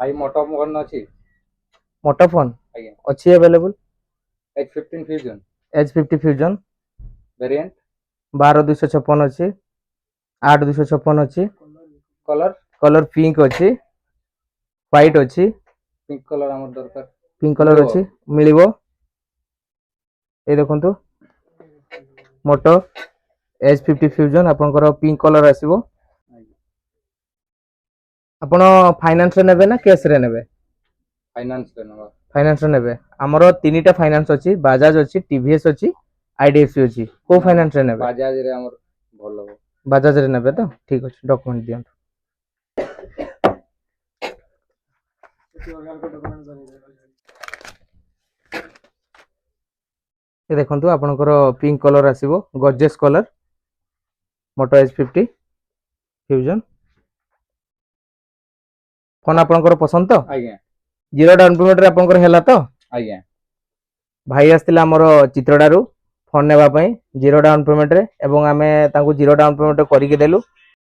भाई मोटो फोन अछि मोटो फोन आज्ञा अच्छी available H15 fusion H50 fusion variant 12256 अच्छी 8256 अच्छी कलर कलर पिंक अच्छी व्हाइट अच्छी पिंक कलर हमर दरकार पिंक कलर अच्छी मिलिबो ए देखंतु मोटो H50 फ्यूजन आपनकर पिंक कलर आसीबो आपण फाइनेंस रे नेबे ना कैश रे नेबे फाइनेंस रे नबा फाइनेंस रे नेबे हमरो तीनटा फाइनेंस अछि बजाज अछि टीवीएस अछि आईडीएफसी अछि को फाइनेंस रे नेबे बजाज रे हमर भलो बजाज रे नेबे तो ठीक अछि डॉक्यूमेंट दियंत ए देखंतु आपनकर पिंक कलर आसीबो गॉर्जियस कलर मोटो H50 फ्यूजन फोन आपनकर पसंद तो आज्ञा जीरो डाउन पेमेंट रे आपनकर हेला तो आज्ञा भाई आस्तिला हमर चित्रडारू फोन नेबा पई जीरो डाउन पेमेंट रे एवं आमे तांको जीरो डाउन पेमेंट करिके देलु